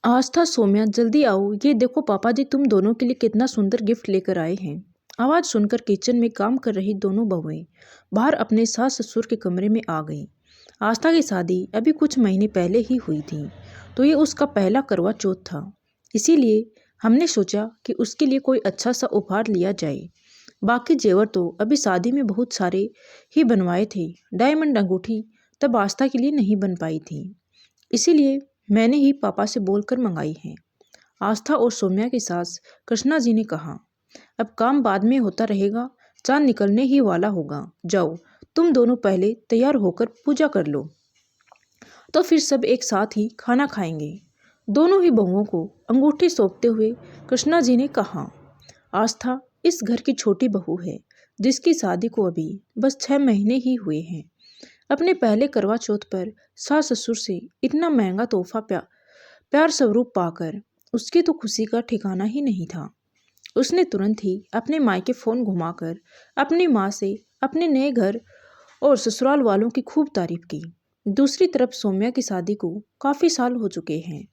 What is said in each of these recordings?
आस्था, सौम्या, जल्दी आओ। ये देखो पापा जी तुम दोनों के लिए कितना सुंदर गिफ्ट लेकर आए हैं। आवाज सुनकर किचन में काम कर रही दोनों बहुएं बाहर अपने सास ससुर के कमरे में आ गईं। आस्था की शादी अभी कुछ महीने पहले ही हुई थी, तो ये उसका पहला करवा चौथ था। इसीलिए हमने सोचा कि उसके लिए कोई अच्छा सा उपहार लिया जाए। बाकी जेवर तो अभी शादी में बहुत सारे ही बनवाए थे। डायमंड अंगूठी तब आस्था के लिए नहीं बन पाई थी, इसीलिए मैंने ही पापा से बोलकर मंगाई है। आस्था और सौम्या की सास कृष्णा जी ने कहा, अब काम बाद में होता रहेगा, चांद निकलने ही वाला होगा। जाओ तुम दोनों पहले तैयार होकर पूजा कर लो, तो फिर सब एक साथ ही खाना खाएंगे। दोनों ही बहुओं को अंगूठी सौंपते हुए कृष्णा जी ने कहा, आस्था इस घर की छोटी बहू है, जिसकी शादी को अभी बस 6 महीने ही हुए हैं। अपने पहले करवा चौथ पर सास ससुर से इतना महंगा तोहफा प्यार स्वरूप पाकर उसकी तो खुशी का ठिकाना ही नहीं था। उसने तुरंत ही अपने मायके फोन घुमाकर अपनी माँ से अपने नए घर और ससुराल वालों की खूब तारीफ की। दूसरी तरफ सौम्या की शादी को काफी साल हो चुके हैं।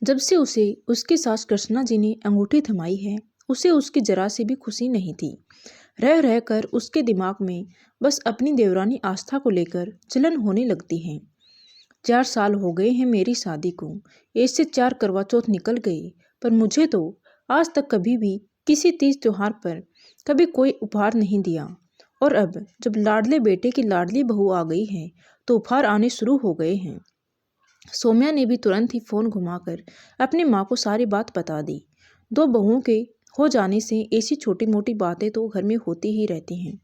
जब से उसे उसकी सास कृष्णा जी ने अंगूठी थमाई है, उसे उसकी जरा सी भी खुशी नहीं थी। रह रहकर उसके दिमाग में बस अपनी देवरानी आस्था को लेकर जलन होने लगती है। 4 साल हो गए हैं मेरी शादी को, ऐसे 4 करवा चौथ निकल गए, पर मुझे तो आज तक कभी भी किसी तीज त्योहार पर कभी कोई उपहार नहीं दिया। और अब जब लाडले बेटे की लाडली बहू आ गई है तो उपहार आने शुरू हो गए हैं। सौम्या ने भी तुरंत ही फोन घुमाकर अपनी माँ को सारी बात बता दी। दो बहुओं के हो जाने से ऐसी छोटी मोटी बातें तो घर में होती ही रहती हैं।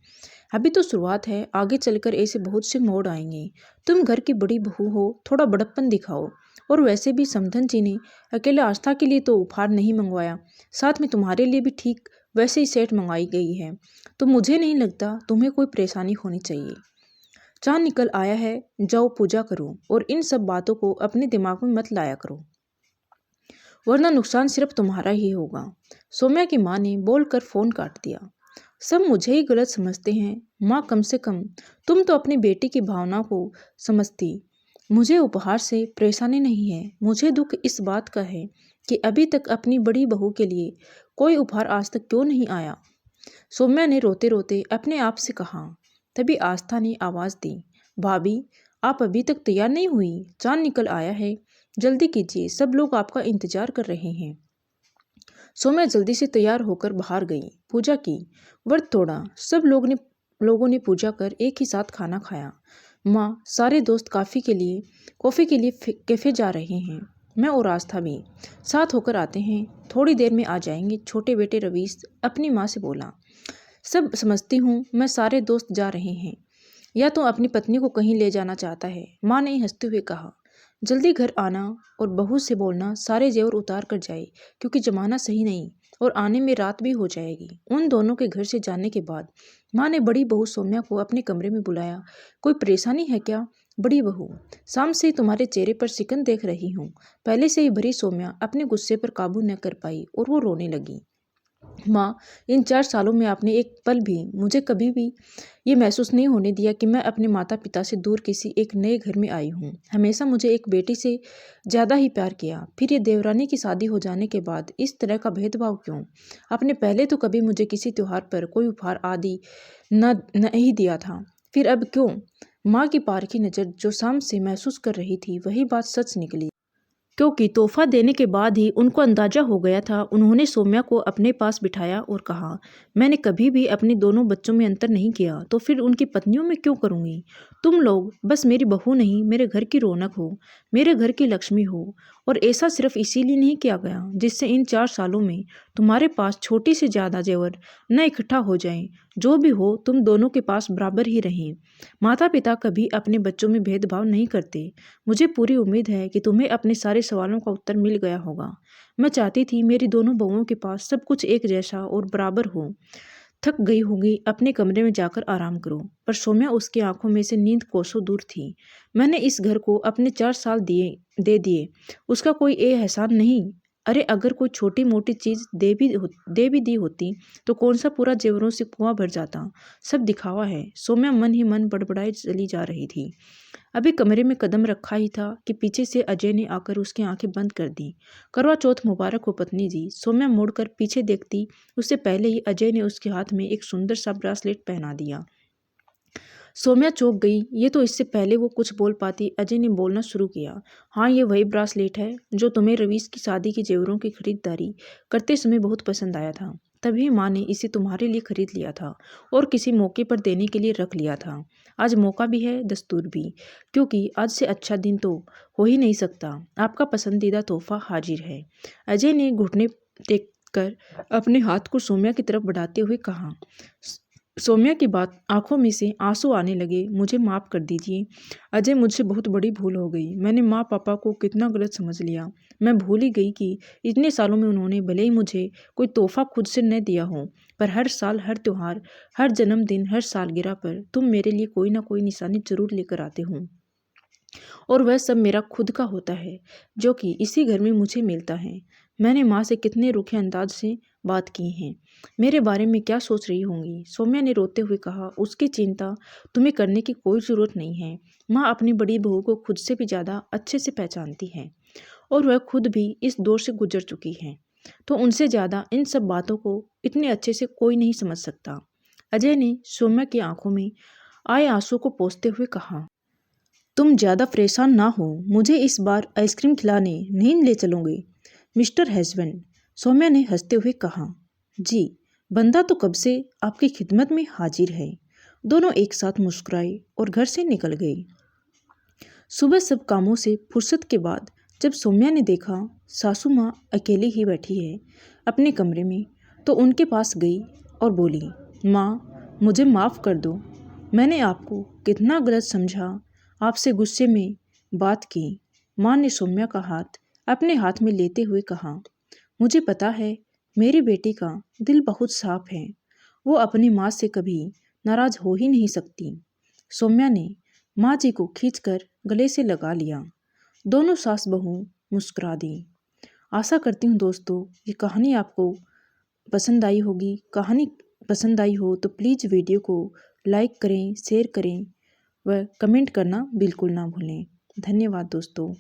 अभी तो शुरुआत है, आगे चलकर ऐसे बहुत से मोड़ आएंगे। तुम घर की बड़ी बहू हो, थोड़ा बड़प्पन दिखाओ। और वैसे भी समधन जी ने अकेले आस्था के लिए तो उपहार नहीं मंगवाया, साथ में तुम्हारे लिए भी ठीक वैसे ही सेट मंगाई गई है, तो मुझे नहीं लगता तुम्हें कोई परेशानी होनी चाहिए। चांद निकल आया है, जाओ पूजा करो और इन सब बातों को अपने दिमाग में मत लाया करो, वरना नुकसान सिर्फ तुम्हारा ही होगा। सौम्या की माँ ने बोलकर फोन काट दिया। सब मुझे ही गलत समझते हैं माँ, कम से कम तुम तो अपनी बेटी की भावना को समझती। मुझे उपहार से परेशानी नहीं है, मुझे दुख इस बात का है कि अभी तक अपनी बड़ी बहू के लिए कोई उपहार आज तक क्यों नहीं आया। सौम्या ने रोते रोते अपने आप से कहा। तभी आस्था ने आवाज दी, भाभी आप अभी तक तैयार नहीं हुई? चांद निकल आया है, जल्दी कीजिए, सब लोग आपका इंतजार कर रहे हैं। सौम्या जल्दी से तैयार होकर बाहर गई, पूजा की, व्रत तोड़ा। सब लोगों ने पूजा कर एक ही साथ खाना खाया। माँ सारे दोस्त कॉफ़ी के लिए कैफ़े जा रहे हैं। मैं और आस्था भी साथ होकर आते हैं, थोड़ी देर में आ जाएंगे। छोटे बेटे रवीश अपनी माँ से बोला, सब समझती हूँ मैं, सारे दोस्त जा रहे हैं, या तो अपनी पत्नी को कहीं ले जाना चाहता है। माँ ने हंसते हुए कहा, जल्दी घर आना और बहू से बोलना सारे जेवर उतार कर जाए, क्योंकि जमाना सही नहीं और आने में रात भी हो जाएगी। उन दोनों के घर से जाने के बाद माँ ने बड़ी बहू सौम्या को अपने कमरे में बुलाया। कोई परेशानी है क्या बड़ी बहू? शाम से तुम्हारे चेहरे पर सिकन देख रही हूँ। पहले से ही भरी सौम्या अपने गुस्से पर काबू न कर पाई और वो रोने लगी। माँ, इन 4 सालों में आपने एक पल भी मुझे कभी भी ये महसूस नहीं होने दिया कि मैं अपने माता पिता से दूर किसी एक नए घर में आई हूँ। हमेशा मुझे एक बेटी से ज़्यादा ही प्यार किया, फिर ये देवरानी की शादी हो जाने के बाद इस तरह का भेदभाव क्यों? आपने पहले तो कभी मुझे किसी त्योहार पर कोई उपहार आदि नहीं दिया था, फिर अब क्यों? माँ की पारखी नज़र जो शाम से महसूस कर रही थी वही बात सच निकली, क्योंकि तोहफा देने के बाद ही उनको अंदाजा हो गया था। उन्होंने सौम्या को अपने पास बिठाया और कहा, मैंने कभी भी अपने दोनों बच्चों में अंतर नहीं किया, तो फिर उनकी पत्नियों में क्यों करूँगी? तुम लोग बस मेरी बहू नहीं, मेरे घर की रौनक हो, मेरे घर की लक्ष्मी हो। और ऐसा सिर्फ इसीलिए नहीं किया गया जिससे इन 4 सालों में तुम्हारे पास छोटी से ज़्यादा जेवर न इकट्ठा हो जाएं। जो भी हो, तुम दोनों के पास बराबर ही रहें। माता पिता कभी अपने बच्चों में भेदभाव नहीं करते। मुझे पूरी उम्मीद है कि तुम्हें अपने सारे सवालों का उत्तर मिल गया होगा। मैं चाहती थी मेरी दोनों बहुओं के पास सब कुछ एक जैसा और बराबर हो। थक गई होगी, अपने कमरे में जाकर आराम करो। पर सौम्या, उसकी आंखों में से नींद कोसों दूर थी। मैंने इस घर को अपने 4 साल दे दिए, उसका कोई एहसान नहीं। अरे अगर कोई छोटी मोटी चीज़ दे भी दी होती तो कौन सा पूरा जेवरों से कुआं भर जाता। सब दिखावा है, सौम्या मन ही मन बड़बड़ाई चली जा रही थी। अभी कमरे में कदम रखा ही था कि पीछे से अजय ने आकर उसकी आंखें बंद कर दी। करवा चौथ मुबारक हो पत्नी जी। सौम्या मुड़कर पीछे देखती उससे पहले ही अजय ने उसके हाथ में एक सुंदर सा ब्रासलेट पहना दिया। सौम्या चौंक गई। ये तो इससे पहले वो कुछ बोल पाती अजय ने बोलना शुरू किया। हाँ, ये वही ब्रासलेट है जो तुम्हें रवीश की शादी के जेवरों की खरीदारी करते समय बहुत पसंद आया था। तभी माँ ने इसे तुम्हारे लिए खरीद लिया था और किसी मौके पर देने के लिए रख लिया था। आज मौका भी है, दस्तूर भी, क्योंकि आज से अच्छा दिन तो हो ही नहीं सकता। आपका पसंदीदा तोहफा हाजिर है। अजय ने घुटने टेक कर अपने हाथ को सौम्या की तरफ बढ़ाते हुए कहा। सौम्या की बात आंखों में से आंसू आने लगे। मुझे माफ़ कर दीजिए अजय, मुझसे बहुत बड़ी भूल हो गई। मैंने माँ पापा को कितना गलत समझ लिया। मैं भूल ही गई कि इतने सालों में उन्होंने भले ही मुझे कोई तोहफा खुद से न दिया हो, पर हर साल, हर त्यौहार, हर जन्मदिन, हर सालगिरह पर तुम मेरे लिए कोई ना कोई निशानी जरूर लेकर आते हो। और वह सब मेरा खुद का होता है जो कि इसी घर में मुझे मिलता है। मैंने माँ से कितने रूखे अंदाज से बात की हैं। मेरे बारे में क्या सोच रही होंगी, सौम्या ने रोते हुए कहा। उसकी चिंता तुम्हें करने की कोई ज़रूरत नहीं है। माँ अपनी बड़ी बहू को खुद से भी ज़्यादा अच्छे से पहचानती है और वह खुद भी इस दौर से गुजर चुकी है, तो उनसे ज़्यादा इन सब बातों को इतने अच्छे से कोई नहीं समझ सकता। अजय ने सौम्या की आंखों में आए आंसू को पोंछते हुए कहा। तुम ज़्यादा परेशान ना हो, मुझे इस बार आइसक्रीम खिलाने नहीं ले चलोगे मिस्टर हस्बैंड, सौम्या ने हंसते हुए कहा। जी, बंदा तो कब से आपकी खिदमत में हाजिर है। दोनों एक साथ मुस्कुराए और घर से निकल गए। सुबह सब कामों से फुर्सत के बाद जब सौम्या ने देखा सासू माँ अकेली ही बैठी है अपने कमरे में, तो उनके पास गई और बोली, माँ मुझे माफ़ कर दो, मैंने आपको कितना गलत समझा, आपसे गुस्से में बात की। माँ ने सौम्या का हाथ अपने हाथ में लेते हुए कहा, मुझे पता है मेरी बेटी का दिल बहुत साफ है, वो अपनी माँ से कभी नाराज हो ही नहीं सकती। सौम्या ने माँ जी को खींचकर गले से लगा लिया। दोनों सास बहू मुस्कुरा दी। आशा करती हूँ दोस्तों ये कहानी आपको पसंद आई होगी। कहानी पसंद आई हो तो प्लीज़ वीडियो को लाइक करें, शेयर करें व कमेंट करना बिल्कुल ना भूलें। धन्यवाद दोस्तों।